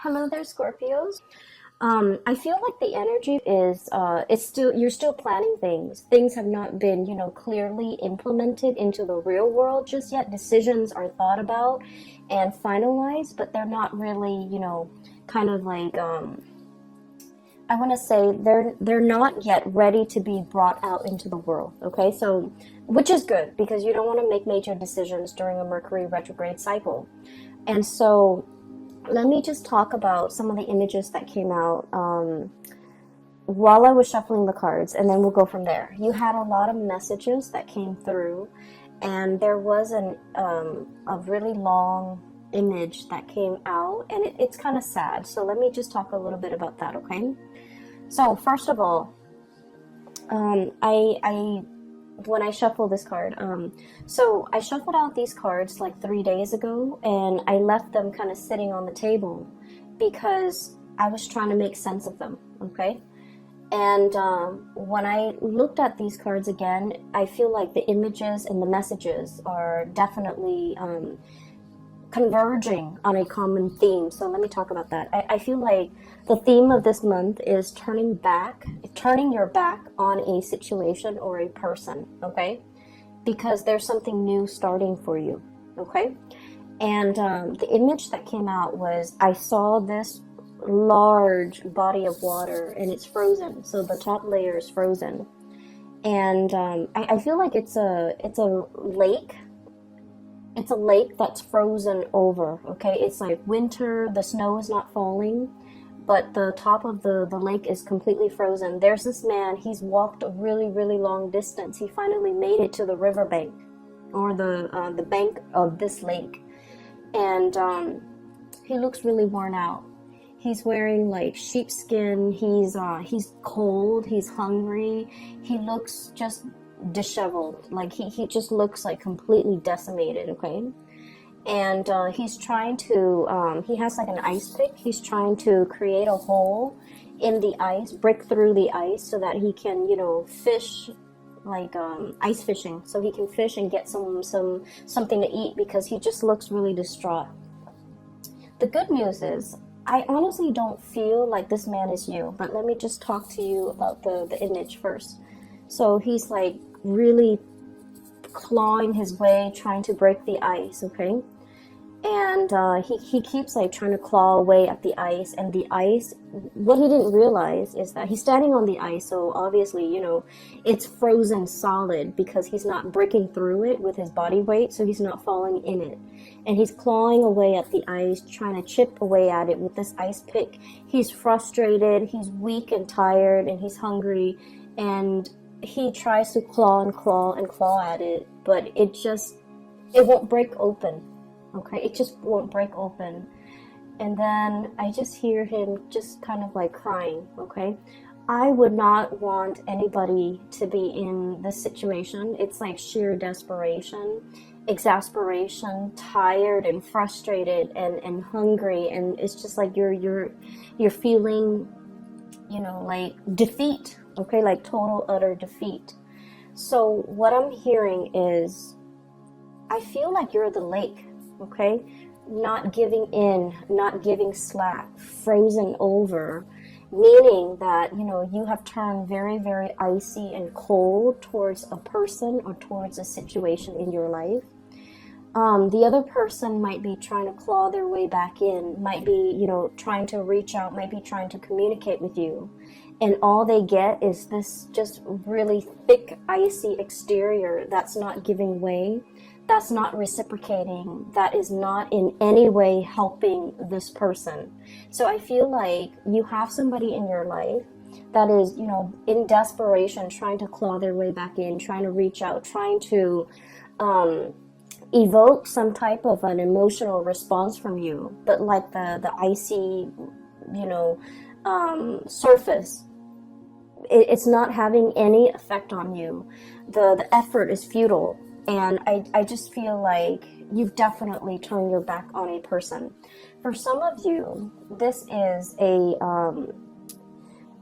Hello there, Scorpios. I feel like the energy is it's still you're still planning things. Things have not been, clearly implemented into the real world just yet. Decisions are thought about and finalized, but they're not really, kind of like I want to say they're not yet ready to be brought out into the world. Okay, so which is good because you don't want to make major decisions during a Mercury retrograde cycle, and so let me just talk about some of the images that came out while I was shuffling the cards, and then we'll go from there. You had a lot of messages that came through, and there was a really long image that came out, and it's kind of sad. So let me just talk a little bit about that, okay? So first of all, I when I shuffle this card, so I shuffled out these cards like 3 days ago, and I left them kind of sitting on the table because I was trying to make sense of them, okay? And when I looked at these cards again, I feel like the images and the messages are definitely converging on a common theme. So let me talk about that. I feel like the theme of this month is turning your back on a situation or a person, okay? Because there's something new starting for you, okay? And the image that came out was I saw this large body of water and it's frozen. So the top layer is frozen. And I feel like it's a lake. It's a lake that's frozen over, okay? It's like winter, the snow is not falling, but the top of the lake is completely frozen. There's this man, he's walked a really, really long distance. He finally made it to the riverbank, or the bank of this lake. And he looks really worn out. He's wearing like sheepskin, he's cold, he's hungry, he looks just disheveled, like he just looks like completely decimated, okay? And he's trying to he has like an ice pick. He's trying to create a hole in the ice, break through the ice so that he can fish, like ice fishing, so he can fish and get something to eat because he just looks really distraught. The good news is I honestly don't feel like this man is you, but let me just talk to you about the image first. So he's like really clawing his way, trying to break the ice, okay? And he keeps like trying to claw away at the ice, and the ice, what he didn't realize is that he's standing on the ice, so obviously, it's frozen solid because he's not breaking through it with his body weight, so he's not falling in it. And he's clawing away at the ice, trying to chip away at it with this ice pick. He's frustrated, he's weak and tired, and he's hungry, and he tries to claw and claw and claw at it, but it won't break open. Okay, it just won't break open. And then I just hear him just kind of like crying, okay? I would not want anybody to be in this situation. It's like sheer desperation, exasperation, tired and frustrated and hungry, and it's just like you're feeling, like defeat, okay? Like total utter defeat. So what I'm hearing is I feel like you're the lake. Okay, not giving in, not giving slack, frozen over, meaning that, you have turned very, very icy and cold towards a person or towards a situation in your life. The other person might be trying to claw their way back in, might be, trying to reach out, might be trying to communicate with you. And all they get is this just really thick, icy exterior that's not giving way, that's not reciprocating, that is not in any way helping this person. So I feel like you have somebody in your life that is, in desperation, trying to claw their way back in, trying to reach out, trying to evoke some type of an emotional response from you. But like the icy, surface, it's not having any effect on you. The effort is futile. And I just feel like you've definitely turned your back on a person. For some of you, this is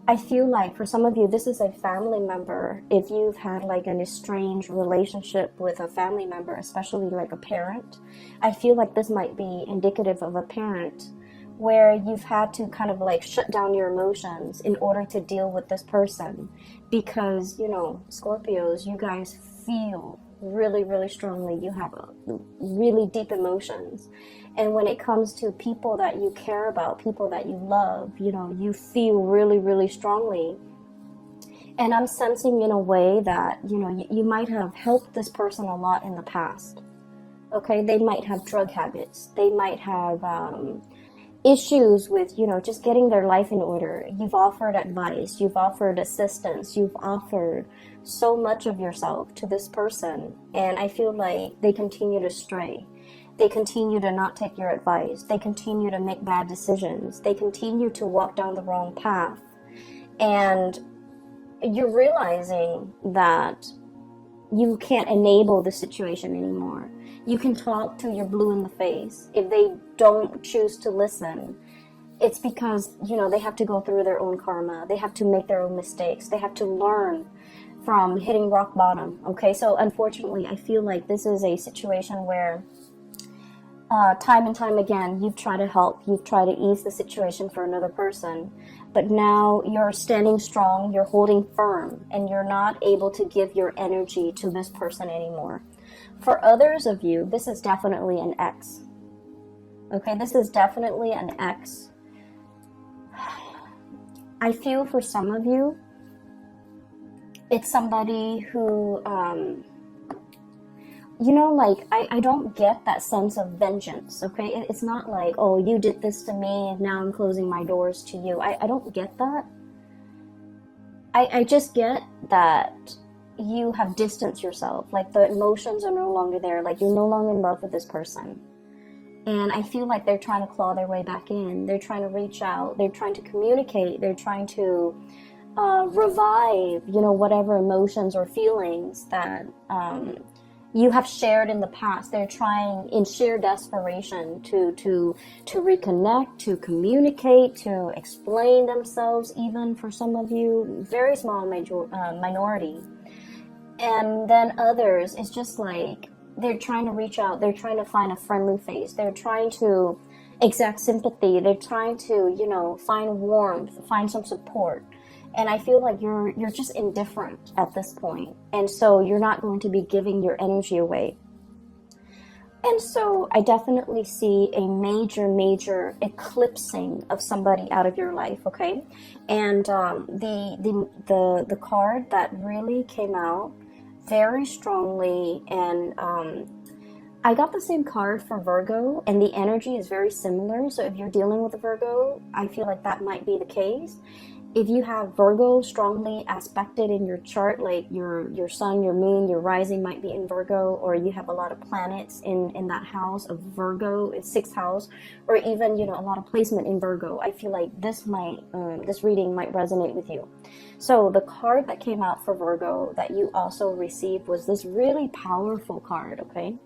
I feel like for some of you, this is a family member. If you've had like an estranged relationship with a family member, especially like a parent, I feel like this might be indicative of a parent where you've had to kind of like shut down your emotions in order to deal with this person, because, you know, Scorpios, you guys feel really, really strongly. You have really deep emotions. And when it comes to people that you care about, people that you love, you know, you feel really, really strongly. And I'm sensing in a way that, you know, you might have helped this person a lot in the past. Okay, they might have drug habits. They might have issues with, you know, just getting their life in order. You've offered advice. You've offered assistance. You've offered so much of yourself to this person. And I feel like they continue to stray. They continue to not take your advice. They continue to make bad decisions. They continue to walk down the wrong path. And you're realizing that you can't enable the situation anymore. You can talk till you're blue in the face. If they don't choose to listen, it's because, you know, they have to go through their own karma. They have to make their own mistakes. They have to learn from hitting rock bottom. Okay, so unfortunately, I feel like this is a situation where time and time again, you've tried to help, you've tried to ease the situation for another person, but now you're standing strong, you're holding firm, and you're not able to give your energy to this person anymore. For others of you, this is definitely an ex. Okay, this is definitely an ex. I feel for some of you, it's somebody who, you know, like, I don't get that sense of vengeance, okay? It's not like, oh, you did this to me, and now I'm closing my doors to you. I don't get that. I just get that you have distanced yourself. Like, the emotions are no longer there. Like, you're no longer in love with this person. And I feel like they're trying to claw their way back in. They're trying to reach out. They're trying to communicate. They're trying to revive, you know, whatever emotions or feelings that you have shared in the past. They're trying in sheer desperation to reconnect, to communicate, to explain themselves, even for some of you, very small minority. And then others, it's just like they're trying to reach out, they're trying to find a friendly face, they're trying to exact sympathy, they're trying to, you know, find warmth, find some support. And I feel like you're just indifferent at this point. And so you're not going to be giving your energy away. And so I definitely see a major eclipsing of somebody out of your life, okay? And the card that really came out very strongly, and I got the same card for Virgo, and the energy is very similar. So if you're dealing with a Virgo, I feel like that might be the case. If you have Virgo strongly aspected in your chart, like your sun, your moon, your rising might be in Virgo, or you have a lot of planets in that house of Virgo, it's 6th house, or even, you know, a lot of placement in Virgo, I feel like this reading might resonate with you. So the card that came out for Virgo that you also received was this really powerful card, okay?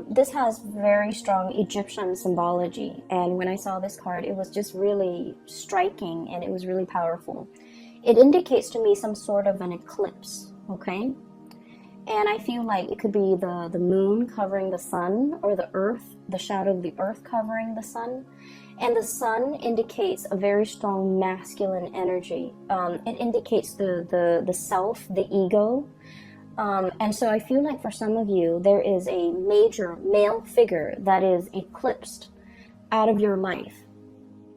This has very strong Egyptian symbology, and when I saw this card, it was just really striking, and it was really powerful. It indicates to me some sort of an eclipse, okay? And I feel like it could be the moon covering the sun, or the earth, the shadow of the earth covering the sun. And the sun indicates a very strong masculine energy. It indicates the self, the ego. And so I feel like for some of you, there is a major male figure that is eclipsed out of your life.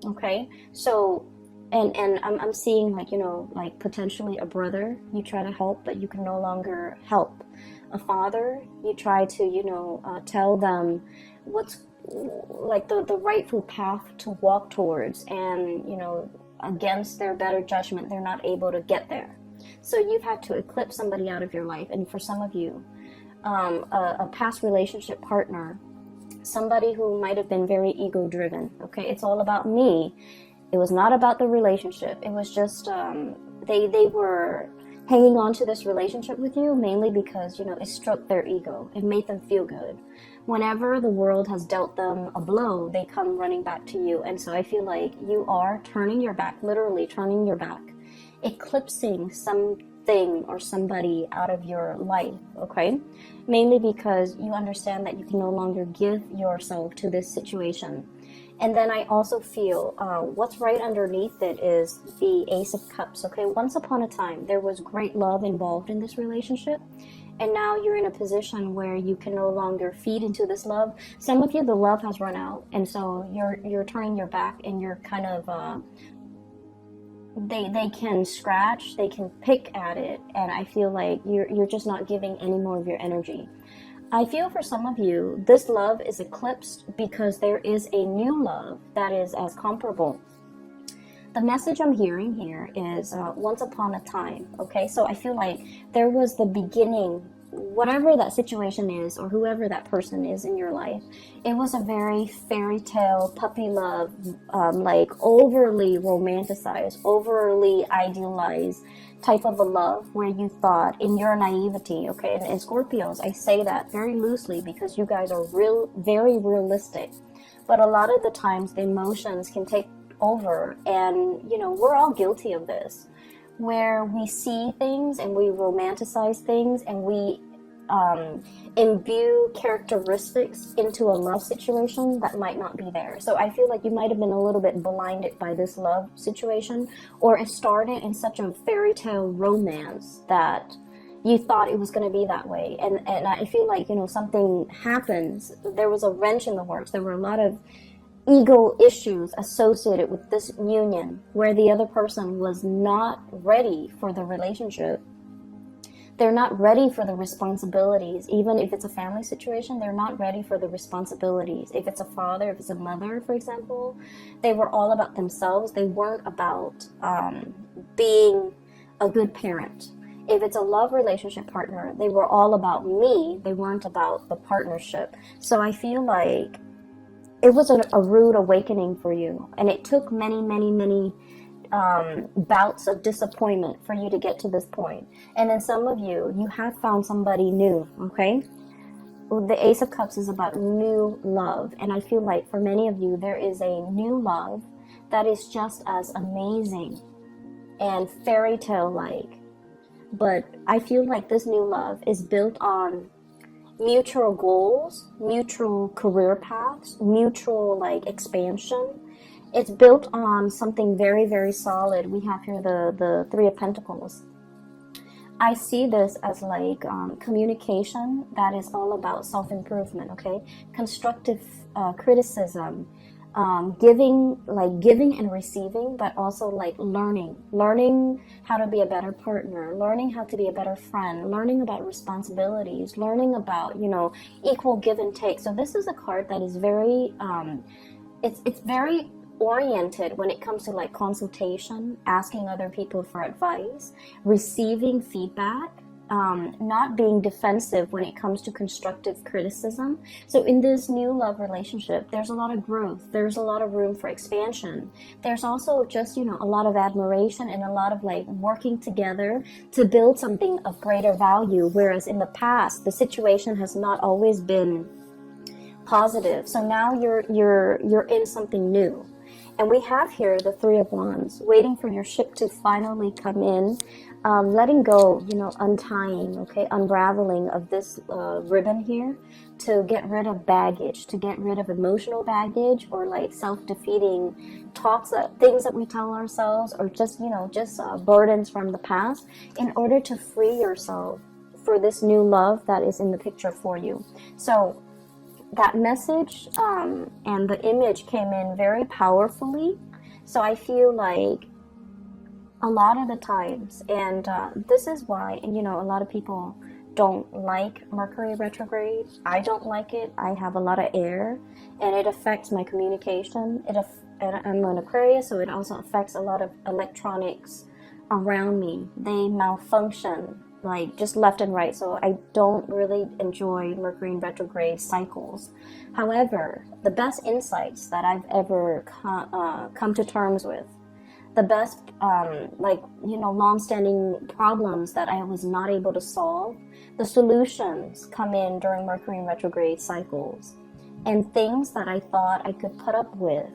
Okay? So, and I'm seeing, like, you know, like potentially a brother you try to help, but you can no longer help. A father, you try to, you know, tell them what's like the rightful path to walk towards, and, you know, against their better judgment, they're not able to get there. So you've had to eclipse somebody out of your life. And for some of you, a past relationship partner, somebody who might have been very ego-driven, okay? It's all about me. It was not about the relationship. It was just, they were hanging on to this relationship with you mainly because, you know, it stroked their ego. It made them feel good. Whenever the world has dealt them a blow, they come running back to you. And so I feel like you are turning your back, literally turning your back, eclipsing thing or somebody out of your life, okay? Mainly because you understand that you can no longer give yourself to this situation. And then I also feel what's right underneath it is the Ace of Cups, okay? Once upon a time, there was great love involved in this relationship. And now you're in a position where you can no longer feed into this love. Some of you, the love has run out. And so you're turning your back and you're kind of, they can scratch, they can pick at it. And I feel like you're just not giving any more of your energy. I feel for some of you, this love is eclipsed because there is a new love that is as comparable. The message I'm hearing here is once upon a time, okay? So I feel like there was the beginning, whatever that situation is or whoever that person is in your life, it was a very fairy tale, puppy love, like overly romanticized, overly idealized type of a love where you thought in your naivety, okay? And Scorpios, I say that very loosely because you guys are very realistic. But a lot of the times the emotions can take over, and you know, we're all guilty of this, where we see things and we romanticize things and we imbue characteristics into a love situation that might not be there. So I feel like you might have been a little bit blinded by this love situation, or it started in such a fairy tale romance that you thought it was going to be that way. And I feel like, you know, something happens. There was a wrench in the works. There were a lot of ego issues associated with this union where the other person was not ready for the relationship. They're not ready for the responsibilities. Even if it's a family situation, they're not ready for the responsibilities. If it's a father, if it's a mother, for example, they were all about themselves. They weren't about being a good parent. If it's a love relationship partner, they were all about me. They weren't about the partnership. So I feel like it was a rude awakening for you. And it took many bouts of disappointment for you to get to this point. And then some of you have found somebody new, okay? The Ace of Cups is about new love. And I feel like for many of you, there is a new love that is just as amazing and fairy tale-like. But I feel like this new love is built on mutual goals, mutual career paths, mutual like expansion. It's built on something very solid. We have here the Three of Pentacles. I see this as like communication that is all about self-improvement, okay? Constructive criticism, giving and receiving, but also like learning how to be a better partner, learning how to be a better friend, learning about responsibilities, learning about, you know, equal give and take. So this is a card that is very, it's very oriented when it comes to like consultation, asking other people for advice, receiving feedback, not being defensive when it comes to constructive criticism. So in this new love relationship, there's a lot of growth. There's a lot of room for expansion. There's also just, you know, a lot of admiration and a lot of like working together to build something of greater value. Whereas in the past, the situation has not always been positive. So now you're in something new. And we have here the Three of Wands, waiting for your ship to finally come in, letting go, you know, untying, okay, unraveling of this ribbon here to get rid of baggage, to get rid of emotional baggage or like self-defeating talks, things that we tell ourselves, or just, you know, just burdens from the past, in order to free yourself for this new love that is in the picture for you. So that message and the image came in very powerfully. So I feel like a lot of the times, and this is why, you know, a lot of people don't like Mercury retrograde. I don't like it. I have a lot of air and it affects my communication. I'm an Aquarius, so it also affects a lot of electronics around me. They malfunction like just left and right. So I don't really enjoy Mercury in retrograde cycles. However, the best insights that I've ever come to terms with, the best, like, you know, long-standing problems that I was not able to solve, the solutions come in during Mercury in retrograde cycles. And things that I thought I could put up with,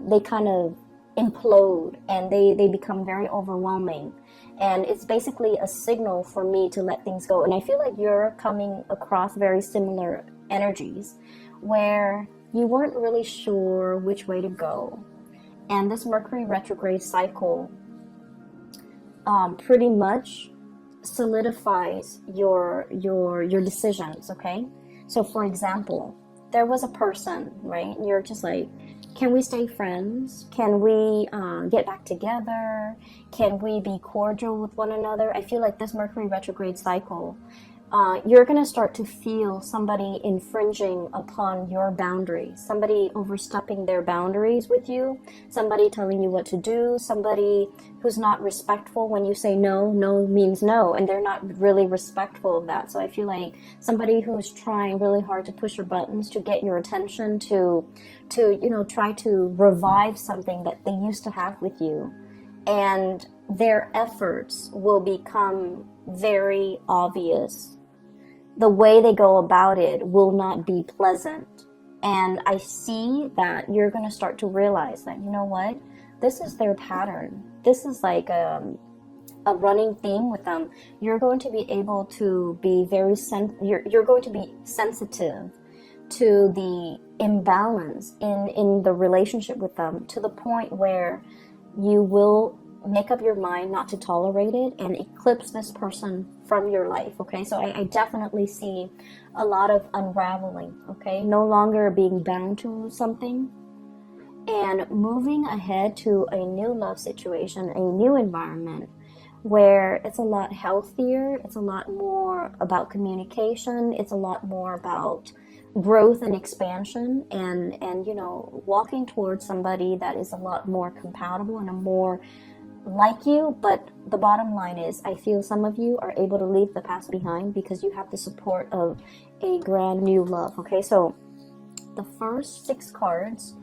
they kind of implode, and they become very overwhelming. And it's basically a signal for me to let things go. And I feel like you're coming across very similar energies where you weren't really sure which way to go. And this Mercury retrograde cycle pretty much solidifies your decisions, okay? So for example, there was a person, right? You're just like, can we stay friends? Can we get back together? Can we be cordial with one another? I feel like this Mercury retrograde cycle, you're going to start to feel somebody infringing upon your boundaries, somebody overstepping their boundaries with you, somebody telling you what to do, somebody who's not respectful when you say no. No means no, and they're not really respectful of that. So I feel like somebody who's trying really hard to push your buttons, to get your attention, to try to revive something that they used to have with you, and their efforts will become very obvious. The way they go about it will not be pleasant. And I see that you're going to start to realize that, you know what, this is their pattern. This is like a running theme with them. You're going to be able to be you're going to be sensitive to the imbalance in the relationship with them, to the point where you will make up your mind not to tolerate it and eclipse this person from your life, okay? So I definitely see a lot of unraveling, okay? No longer being bound to something and moving ahead to a new love situation, a new environment where it's a lot healthier, it's a lot more about communication, it's a lot more about growth and expansion, and walking towards somebody that is a lot more compatible and a more like you. But the bottom line is, I feel some of you are able to leave the past behind because you have the support of a brand new love, okay? So the first 6 cards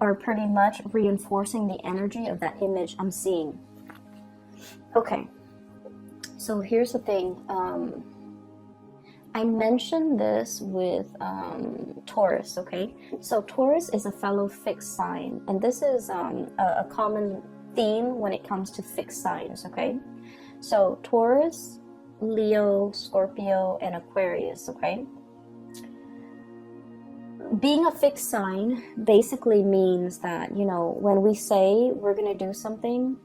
are pretty much reinforcing the energy of that image I'm seeing. Okay, so here's the thing. I mentioned this with Taurus, okay? So Taurus is a fellow fixed sign, and this is a common theme when it comes to fixed signs, okay? So Taurus, Leo, Scorpio, and Aquarius, okay? Being a fixed sign basically means that, when we say we're going to do something,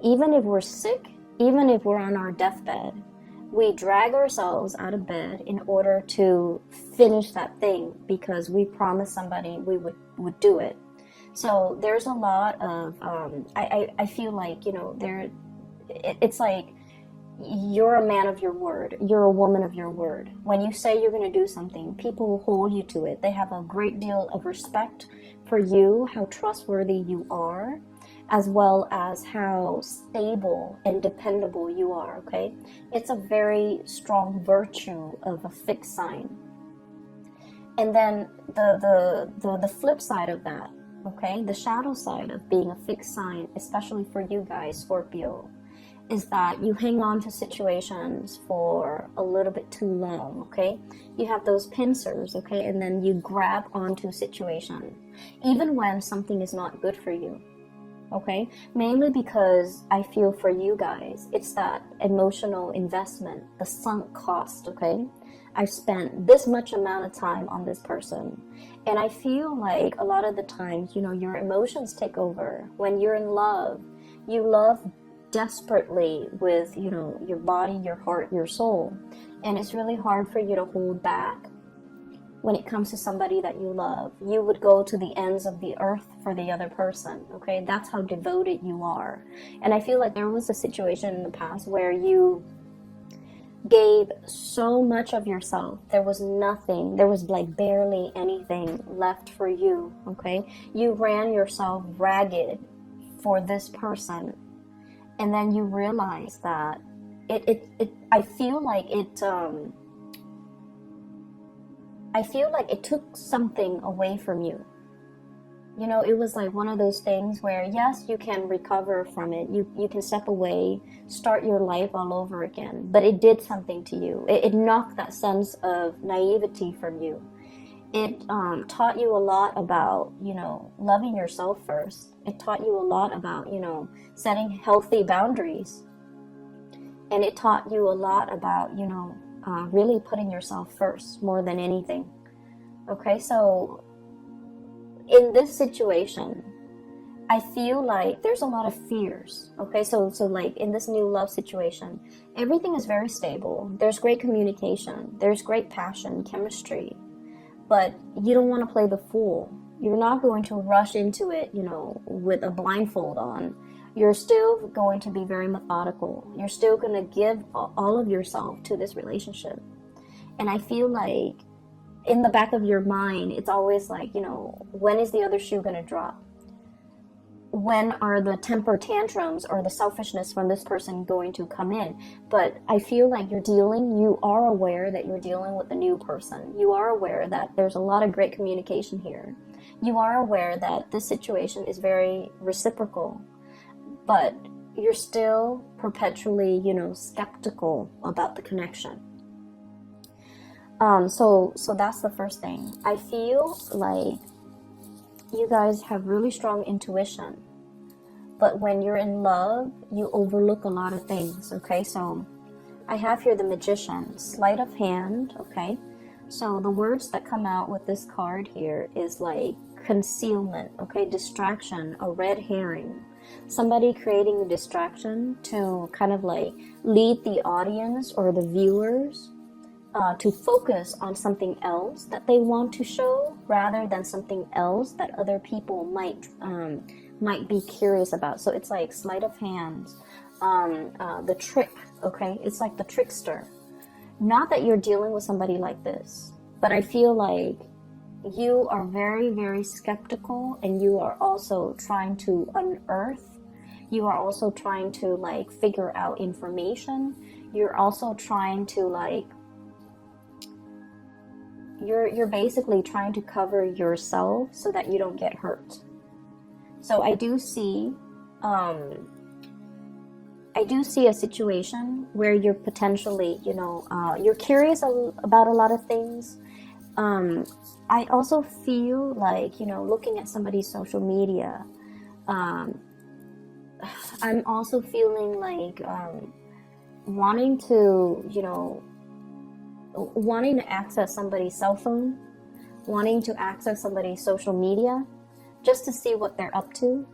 even if we're sick, even if we're on our deathbed, we drag ourselves out of bed in order to finish that thing because we promised somebody we would do it. So there's a lot of, I feel like, it's like you're a man of your word. You're a woman of your word. When you say you're going to do something, people will hold you to it. They have a great deal of respect for you, how trustworthy you are, as well as how stable and dependable you are, okay? It's a very strong virtue of a fixed sign. And then the flip side of that, okay, the shadow side of being a fixed sign, especially for you guys, Scorpio, is that you hang on to situations for a little bit too long, okay? You have those pincers, okay, and then you grab onto a situation, even when something is not good for you. Okay, mainly because I feel for you guys, it's that emotional investment, the sunk cost, okay? I've spent this much amount of time on this person. And I feel like a lot of the times, your emotions take over. When you're in love, you love desperately with, your body, your heart, your soul. And it's really hard for you to hold back. When it comes to somebody that you love, you would go to the ends of the earth for the other person, okay? That's how devoted you are. And I feel like there was a situation in the past where you gave so much of yourself. There was nothing, there was like barely anything left for you, okay? You ran yourself ragged for this person. And then you realize that I feel like it took something away from you. It was like one of those things where, yes, you can recover from it. You can step away, start your life all over again. But it did something to you. It knocked that sense of naivety from you. It taught you a lot about, loving yourself first. It taught you a lot about, setting healthy boundaries. And it taught you a lot about, really putting yourself first more than anything. Okay, so in this situation, I feel like there's a lot of fears. Okay, so like in this new love situation, everything is very stable. There's great communication. There's great passion, chemistry. But you don't want to play the fool. You're not going to rush into it, with a blindfold on. You're still going to be very methodical. You're still going to give all of yourself to this relationship. And I feel like in the back of your mind, it's always like, when is the other shoe going to drop? When are the temper tantrums or the selfishness from this person going to come in? But I feel like you are aware that you're dealing with a new person. You are aware that there's a lot of great communication here. You are aware that this situation is very reciprocal, but you're still perpetually, skeptical about the connection. So that's the first thing. I feel like you guys have really strong intuition, but when you're in love, you overlook a lot of things. Okay, so I have here the Magician, sleight of hand. Okay, so the words that come out with this card here is like concealment, okay, distraction, a red herring, somebody creating a distraction to kind of like lead the audience or the viewers to focus on something else that they want to show rather than something else that other people might be curious about. So it's like sleight of hands, the trick, okay? It's like the trickster. Not that you're dealing with somebody like this, but I feel like you are very, very skeptical, and you are also trying to unearth. You are also trying to like figure out information. You're also trying to like you're basically trying to cover yourself so that you don't get hurt. So I do see a situation where you're potentially, you're curious about a lot of things. I also feel like, looking at somebody's social media, I'm also feeling like wanting to access somebody's cell phone, wanting to access somebody's social media, just to see what they're up to.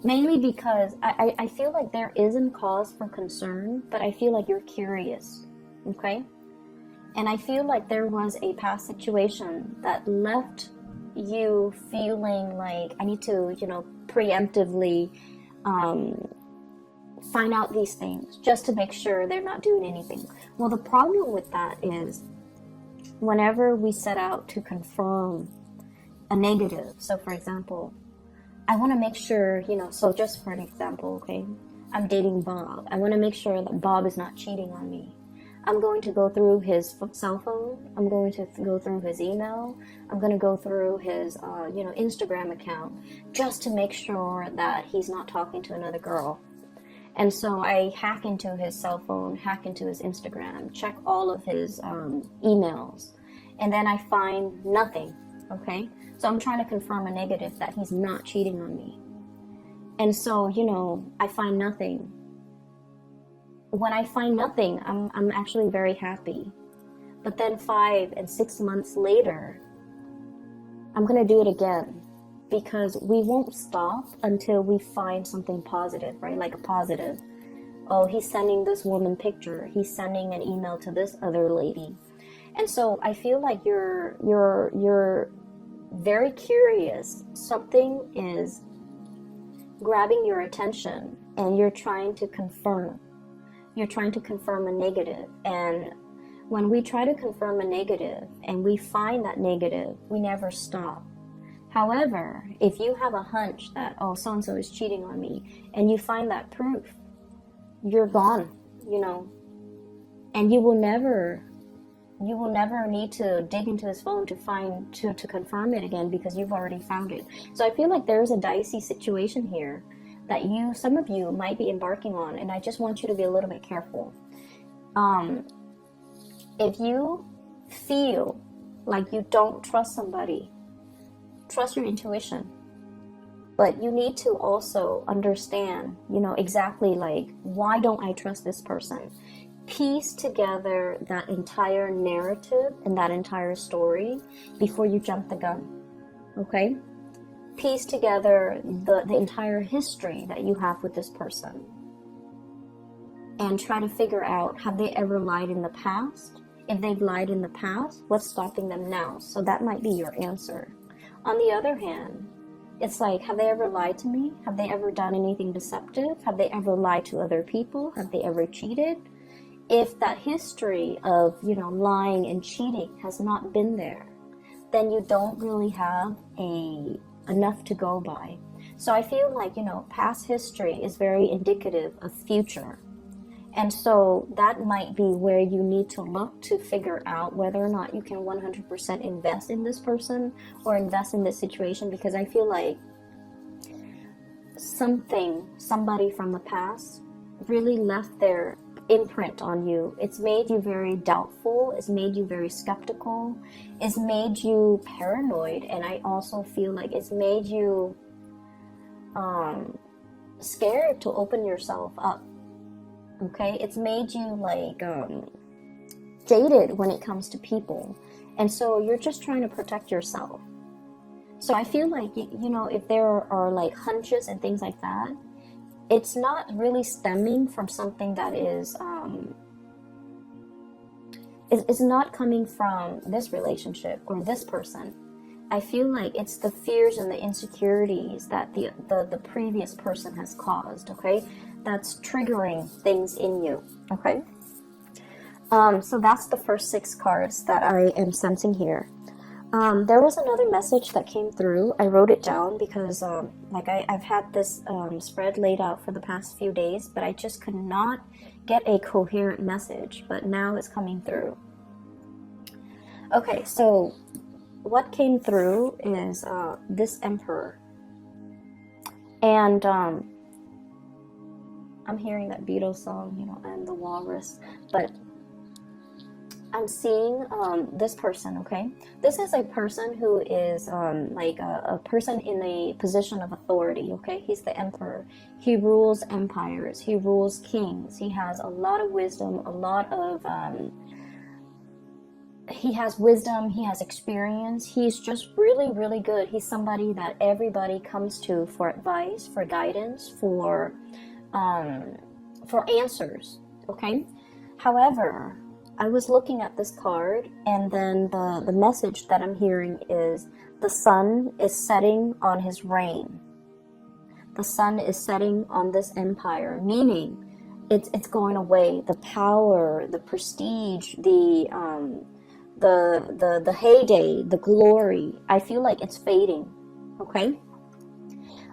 Mainly because I feel like there isn't cause for concern, but I feel like you're curious, okay? And I feel like there was a past situation that left you feeling like I need to, preemptively find out these things just to make sure they're not doing anything. Well, the problem with that is whenever we set out to confirm a negative, so for example, I want to make sure, so just for an example, okay, I'm dating Bob. I want to make sure that Bob is not cheating on me. I'm going to go through his cell phone. I'm going to go through his email. I'm going to go through his, Instagram account just to make sure that he's not talking to another girl. And so I hack into his cell phone, hack into his Instagram, check all of his emails, and then I find nothing, okay? So I'm trying to confirm a negative that he's not cheating on me. And so, I find nothing. When I find nothing, I'm actually very happy. But then 5 and 6 months later, I'm going to do it again. Because we won't stop until we find something positive, right? Like a positive. Oh, he's sending this woman picture. He's sending an email to this other lady. And so I feel like you're very curious. Something is grabbing your attention and you're trying to confirm. You're trying to confirm a negative. And when we try to confirm a negative and we find that negative, we never stop. However, if you have a hunch that, oh, so-and-so is cheating on me, and you find that proof, you're gone, and you will never need to dig into his phone to confirm it again, because you've already found it. So I feel like there's a dicey situation here that some of you might be embarking on, and I just want you to be a little bit careful. If you feel like you don't trust somebody, trust your intuition. But you need to also understand, exactly like, why don't I trust this person? Piece together that entire narrative and that entire story before you jump the gun, okay? Piece together the entire history that you have with this person. And try to figure out, have they ever lied in the past? If they've lied in the past, what's stopping them now? So that might be your answer. On the other hand, it's like, have they ever lied to me? Have they ever done anything deceptive? Have they ever lied to other people? Have they ever cheated? If that history of, lying and cheating has not been there, then you don't really have enough to go by. So I feel like, past history is very indicative of future. And so that might be where you need to look to figure out whether or not you can 100% invest in this person or invest in this situation, because I feel like somebody from the past really left their imprint on you. It's made you very doubtful. It's made you very skeptical. It's made you paranoid. And I also feel like it's made you scared to open yourself up. Okay, it's made you like jaded when it comes to people, and so you're just trying to protect yourself. So I feel like, if there are like hunches and things like that, it's not really stemming from something that is it's not coming from this relationship or this person. I feel like it's the fears and the insecurities that the previous person has caused, okay? That's triggering things in you, okay? So that's the first 6 cards that I am sensing here. There was another message that came through. I wrote it down because I've had this spread laid out for the past few days, but I just could not get a coherent message, but now it's coming through. Okay, so what came through is this Emperor. And I'm hearing that Beatles song, and the walrus, but I'm seeing this person, okay? This is a person who is like a person in a position of authority, okay? He's the Emperor. He rules empires. He rules kings. He has a lot of wisdom, he has wisdom, he has experience. He's just really, really good. He's somebody that everybody comes to for advice, for guidance, for answers, okay? However, I was looking at this card, and then the message that I'm hearing is the sun is setting on his reign. The sun is setting on this empire, meaning it's going away. The power, the prestige, the heyday, the glory, I feel like it's fading, okay?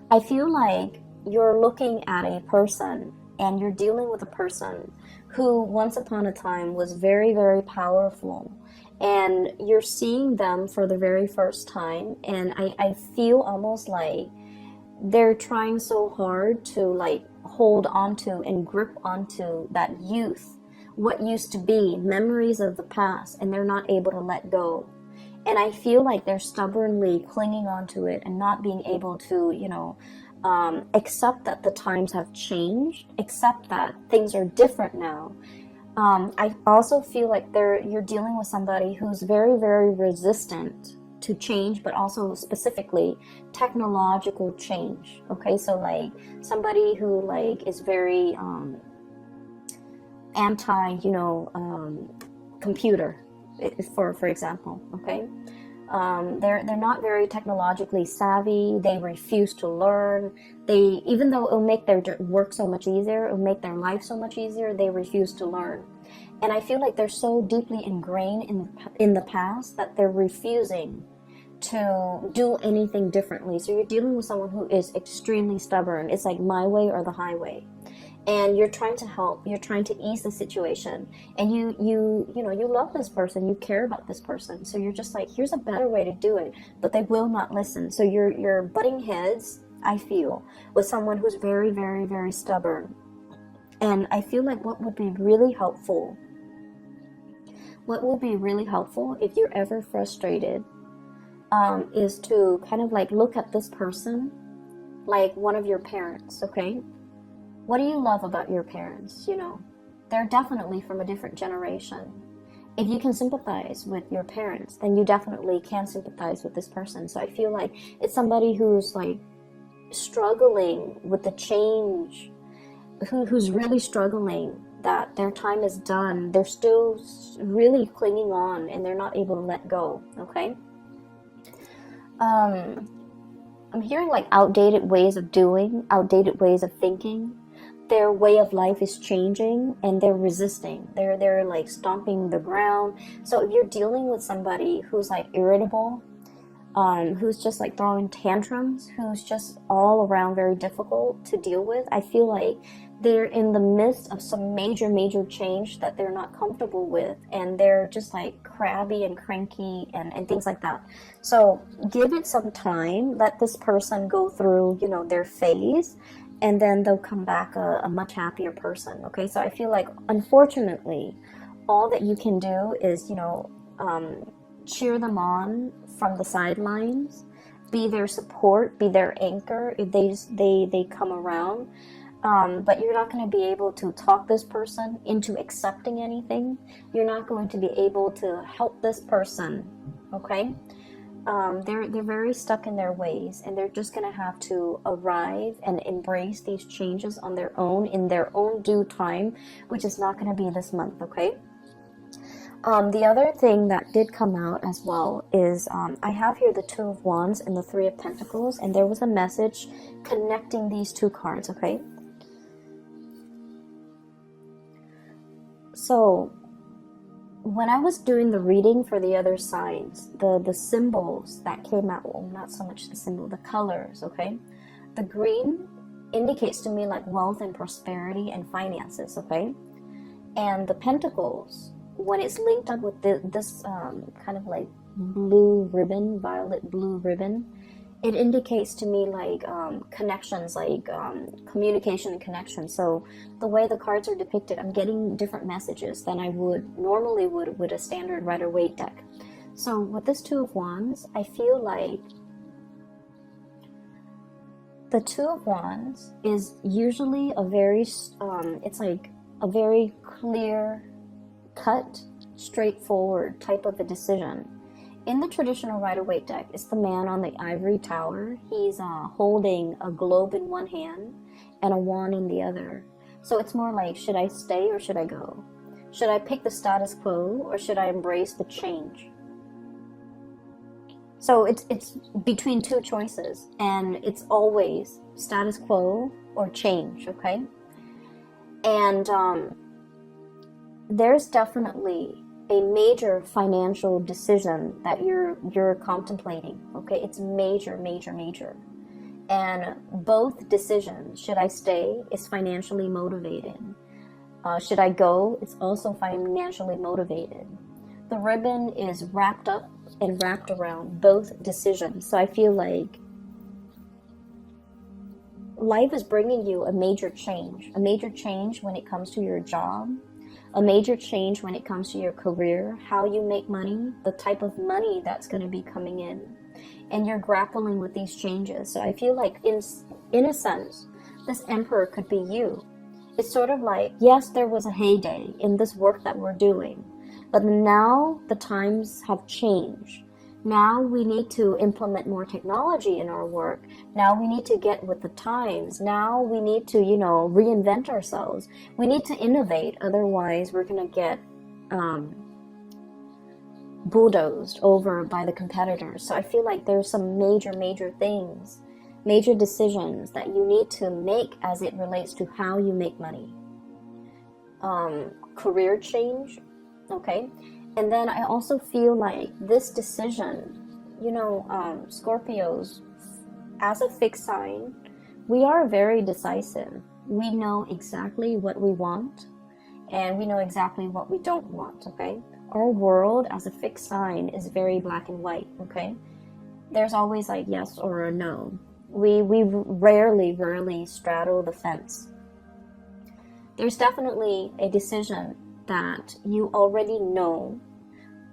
I feel like you're looking at a person and you're dealing with a person who once upon a time was very, very powerful, and you're seeing them for the very first time, and I feel almost like they're trying so hard to like hold onto and grip onto that youth, what used to be, memories of the past, and they're not able to let go. And I feel like they're stubbornly clinging onto it and not being able to, accept that the times have changed, accept that things are different now. I also feel like you're dealing with somebody who's very, very resistant to change, but also specifically technological change. Okay, so like somebody who like is very anti, computer, for example. Okay, they're not very technologically savvy. They refuse to learn. Even though it'll make their work so much easier, it'll make their life so much easier, they refuse to learn. And I feel like they're so deeply ingrained in the past that they're refusing to do anything differently. So you're dealing with someone who is extremely stubborn. It's like my way or the highway. And you're trying to help, you're trying to ease the situation, and you love this person, you care about this person, so you're just like, here's a better way to do it, but they will not listen. So you're butting heads, I feel, with someone who's very, very, very stubborn. And I feel like what would be really helpful what will be really helpful if you're ever frustrated is to kind of like look at this person like one of your parents, okay? What do you love about your parents? You know, they're definitely from a different generation. If you can sympathize with your parents, then you definitely can sympathize with this person. So I feel like it's somebody who's like struggling with the change, who's really struggling that their time is done. They're still really clinging on and they're not able to let go, okay? I'm hearing like outdated ways of doing, outdated ways of thinking. Their way of life is changing and they're resisting. They're like stomping the ground. So if you're dealing with somebody who's like irritable, who's just like throwing tantrums, who's just all around very difficult to deal with, I feel like they're in the midst of some major change that they're not comfortable with, and they're just like crabby and cranky and things like that. So give it some time, let this person go through, you know, their phase, and then they'll come back a much happier person, okay? So I feel like, unfortunately, all that you can do is, you know, cheer them on from the sidelines, be their support, be their anchor if they come around. But you're not going to be able to talk this person into accepting anything. You're not going to be able to help this person, okay? They're very stuck in their ways, and they're just going to have to arrive and embrace these changes on their own in their own due time, which is not going to be this month, okay? The other thing that did come out as well is I have here the Two of Wands and the Three of Pentacles, and there was a message connecting these two cards, okay? So when I was doing the reading for the other signs, the symbols that came out, well, not so much the symbol, the colors, okay? The green indicates to me like wealth and prosperity and finances, okay? And the pentacles, when it's linked up with this kind of like blue ribbon, violet blue ribbon, it indicates to me like connections, like communication and connection. So the way the cards are depicted, I'm getting different messages than I would normally would with a standard Rider-Waite deck. So with this Two of Wands, I feel like the Two of Wands is usually a very, it's like a very clear cut, straightforward type of a decision. In the traditional Rider-Waite deck, it's the man on the ivory tower. He's holding a globe in one hand and a wand in the other. So it's more like, should I stay or should I go? Should I pick the status quo or should I embrace the change? So it's between two choices, and it's always status quo or change, okay? And there's definitely a major financial decision that you're contemplating, okay? It's major. And both decisions, should I stay, is financially motivated. Should I go, it's also financially motivated. The ribbon is wrapped up and wrapped around both decisions. So I feel like life is bringing you a major change when it comes to your job, a major change when it comes to your career, how you make money, the type of money that's going to be coming in. And you're grappling with these changes. So I feel like in a sense, this Emperor could be you. It's sort of like, yes, there was a heyday in this work that we're doing, but now the times have changed. Now we need to implement more technology in our work. Now we need to get with the times. Now we need to, reinvent ourselves. We need to innovate. Otherwise, we're going to get bulldozed over by the competitors. So I feel like there's some major things, major decisions that you need to make as it relates to how you make money. Career change, okay? And then I also feel like this decision, Scorpios, as a fixed sign, we are very decisive. We know exactly what we want, and we know exactly what we don't want, okay? Our world as a fixed sign is very black and white, okay? There's always like yes or a no. We rarely straddle the fence. There's definitely a decision that you already know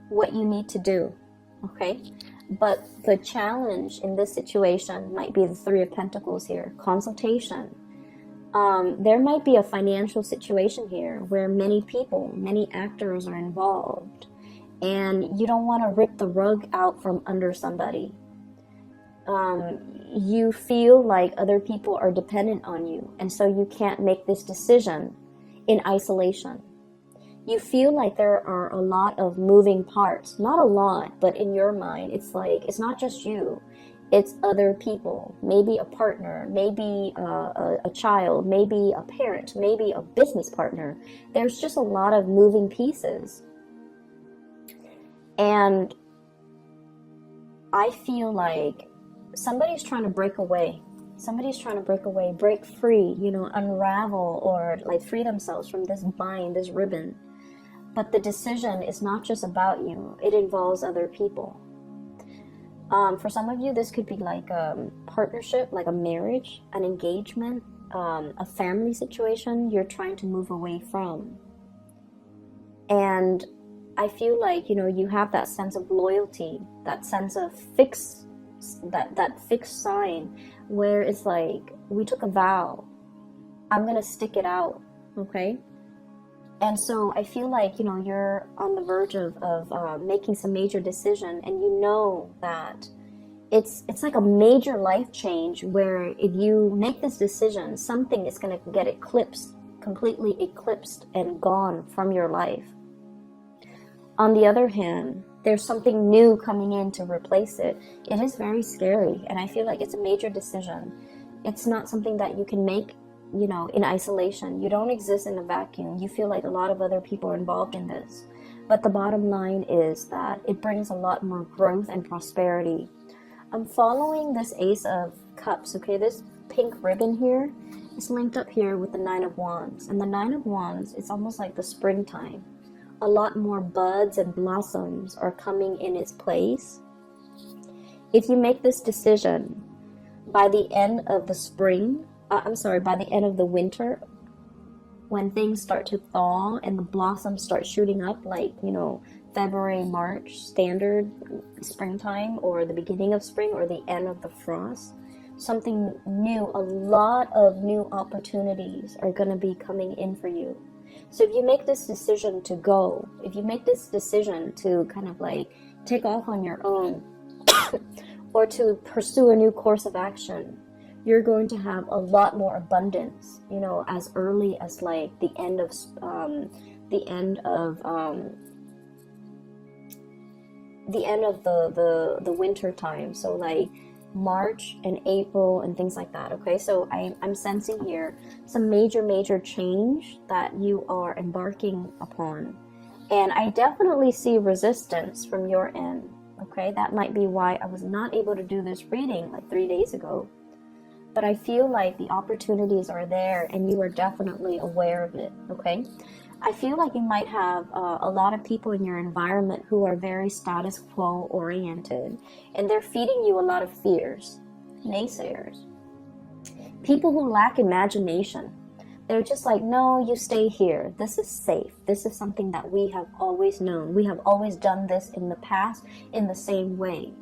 what you need to do, okay? But the challenge in this situation might be the Three of Pentacles here, consultation. There might be a financial situation here where many people, many actors are involved, and you don't want to rip the rug out from under somebody. You feel like other people are dependent on you, and so you can't make this decision in isolation. You feel like there are a lot of moving parts. Not a lot, but in your mind, it's like, it's not just you. It's other people, maybe a partner, maybe a child, maybe a parent, maybe a business partner. There's just a lot of moving pieces. And I feel like somebody's trying to break away. Somebody's trying to break away, break free, you know, unravel, or like free themselves from this bind, this ribbon. But the decision is not just about you. It involves other people. For some of you, this could be like a partnership, like a marriage, an engagement, a family situation you're trying to move away from. And I feel like, you know, you have that sense of loyalty, that sense of that fixed sign where it's like, we took a vow, I'm going to stick it out, okay? And so I feel like, you know, you're on the verge of making some major decision, and you know that it's like a major life change where if you make this decision, something is going to get eclipsed, completely eclipsed and gone from your life. On the other hand, there's something new coming in to replace it. It is very scary, and I feel like it's a major decision. It's not something that you can make, you know, in isolation. You don't exist in a vacuum. You feel like a lot of other people are involved in this. But the bottom line is that it brings a lot more growth and prosperity. I'm following this Ace of Cups, okay? This pink ribbon here is linked up here with the Nine of Wands. And the Nine of Wands, it's almost like the springtime. A lot more buds and blossoms are coming in its place. If you make this decision by the end of the spring, by the end of the winter, when things start to thaw and the blossoms start shooting up, like, you know, February, March, standard springtime, or the beginning of spring, or the end of the frost, something new, a lot of new opportunities are going to be coming in for you. So if you make this decision to go, if you make this decision to kind of like take off on your own, or to pursue a new course of action, you're going to have a lot more abundance, you know, as early as like the end of the winter time. So like March and April and things like that. Okay, so I'm sensing here some major change that you are embarking upon, and I definitely see resistance from your end. Okay, that might be why I was not able to do this reading like 3 days ago, but I feel like the opportunities are there and you are definitely aware of it. Okay, I feel like you might have a lot of people in your environment who are very status quo oriented, and they're feeding you a lot of fears. Naysayers. People who lack imagination. They're just like, no, you stay here. This is safe. This is something that we have always known. We have always done this in the past in the same way.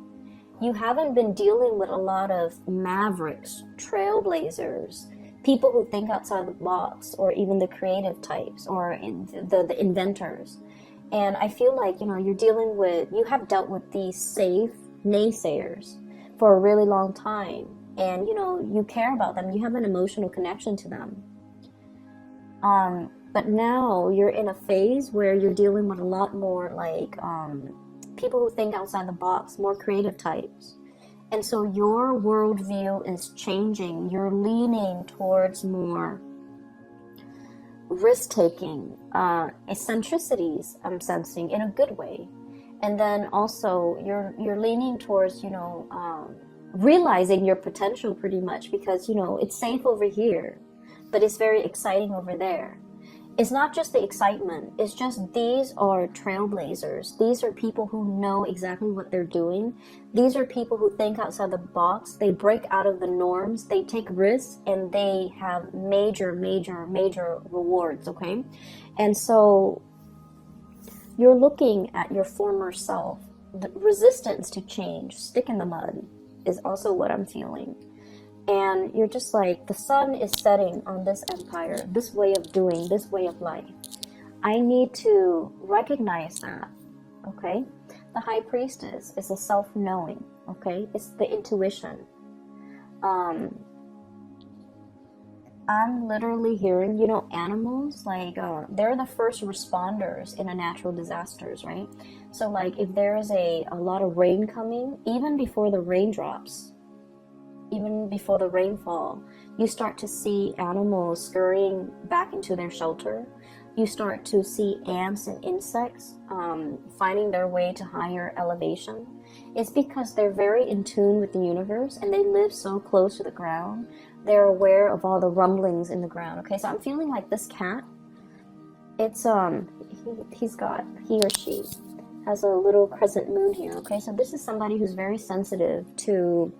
You haven't been dealing with a lot of mavericks, trailblazers, people who think outside the box, or even the creative types, or the inventors. And I feel like, you know, you have dealt with these safe naysayers for a really long time. And, you know, you care about them. You have an emotional connection to them. But now you're in a phase where you're dealing with a lot more like people who think outside the box, more creative types. And so your worldview is changing. You're leaning towards more risk-taking, eccentricities, I'm sensing, in a good way. And then also you're leaning towards, you know, realizing your potential pretty much, because, you know, it's safe over here, but it's very exciting over there. It's not just the excitement. It's just these are trailblazers. These are people who know exactly what they're doing. These are people who think outside the box. They break out of the norms. They take risks, and they have major rewards, okay? And so You're looking at your former self. The resistance to change, stick in the mud, is also what I'm feeling. And you're just like, the sun is setting on this empire, this way of doing, this way of life. I need to recognize that, okay? The high priestess is a self-knowing, okay? It's the intuition. I'm literally hearing, you know, animals, like, they're the first responders in a natural disasters, right? So, like, if there is a lot of rain coming, even before the raindrops, even before the rainfall, you start to see animals scurrying back into their shelter. You start to see ants and insects finding their way to higher elevation. It's because they're very in tune with the universe and they live so close to the ground. They're aware of all the rumblings in the ground. Okay, so I'm feeling like this cat, it's he or she has a little crescent moon here. Okay, so this is somebody who's very sensitive to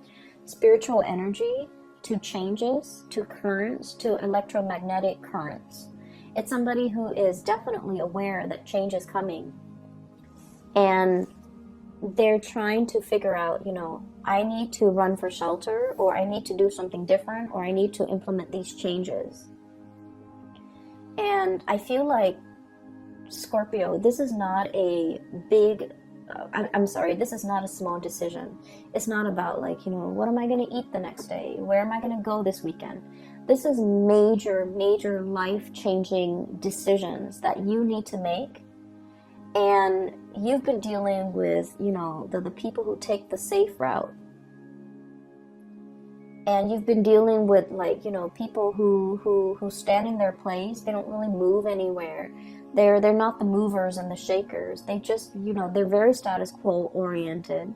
spiritual energy, to changes, to currents, to electromagnetic currents. It's somebody who is definitely aware that change is coming. And they're trying to figure out, you know, I need to run for shelter, or I need to do something different, or I need to implement these changes. And I feel like, Scorpio, this is not a big, I'm sorry, this is not a small decision. It's not about, like, you know, what am I going to eat the next day? Where am I going to go this weekend? This is major, major life-changing decisions that you need to make. And you've been dealing with, you know, the people who take the safe route. And you've been dealing with, like, you know, people who stand in their place. They don't really move anywhere. They're not the movers and the shakers. They just, you know, they're very status quo oriented.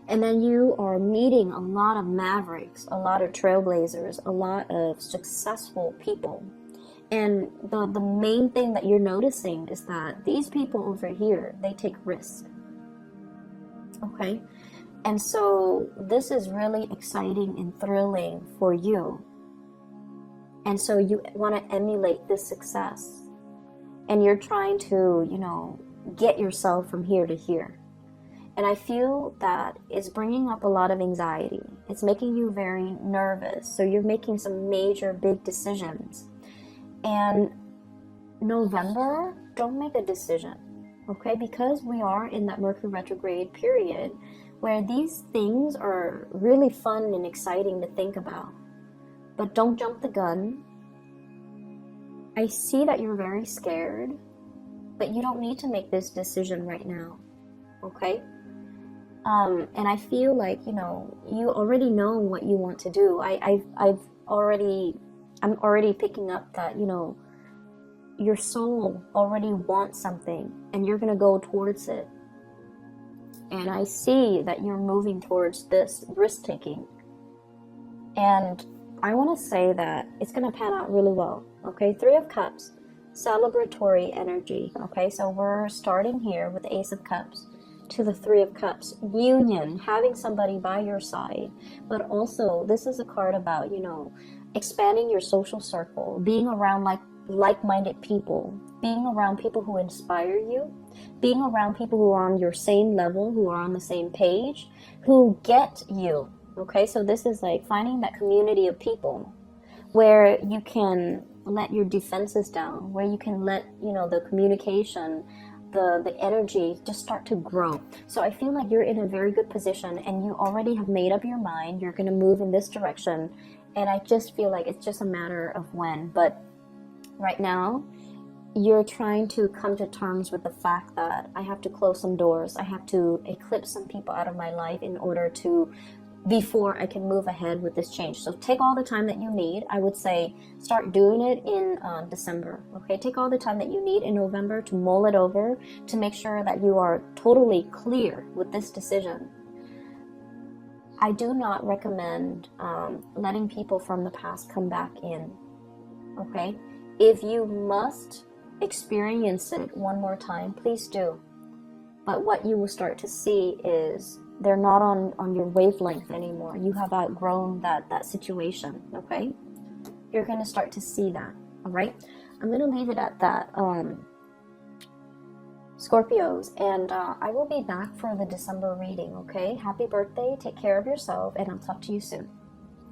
And then you are meeting a lot of mavericks, a lot of trailblazers, a lot of successful people. And the main thing that you're noticing is that these people over here, they take risks. Okay? And so this is really exciting and thrilling for you. And so you want to emulate this success. And you're trying to, you know, get yourself from here to here. And I feel that it's bringing up a lot of anxiety. It's making you very nervous. So you're making some major big decisions. And November, don't make a decision, okay? Because we are in that Mercury retrograde period where these things are really fun and exciting to think about. But don't jump the gun. I see that you're very scared, but you don't need to make this decision right now, okay? And I feel like, you know, you already know what you want to do. I'm already picking up that, you know, your soul already wants something and you're going to go towards it. And I see that you're moving towards this risk-taking. And I want to say that it's going to pan out really well, okay? 3 of Cups, celebratory energy, okay? So we're starting here with the Ace of Cups to the 3 of Cups, union, having somebody by your side. But also, this is a card about, you know, expanding your social circle, being around like-minded people, being around people who inspire you, being around people who are on your same level, who are on the same page, who get you, okay? So this is like finding that community of people where you can let your defenses down, where you can let, you know, the communication, the energy just start to grow. So I feel like you're in a very good position and you already have made up your mind. You're going to move in this direction. And I just feel like it's just a matter of when. But right now, you're trying to come to terms with the fact that I have to close some doors. I have to eclipse some people out of my life in order to, before I can move ahead with this change. So take all the time that you need. I would say start doing it in December. Okay, take all the time that you need in November to mull it over, to make sure that you are totally clear with this decision. I do not recommend letting people from the past come back in. Okay, if you must experience it one more time, please do. But what you will start to see is they're not on your wavelength anymore. You have outgrown that situation, okay? You're going to start to see that, all right? I'm going to leave it at that. Scorpios, and I will be back for the December reading, okay? Happy birthday, take care of yourself, and I'll talk to you soon.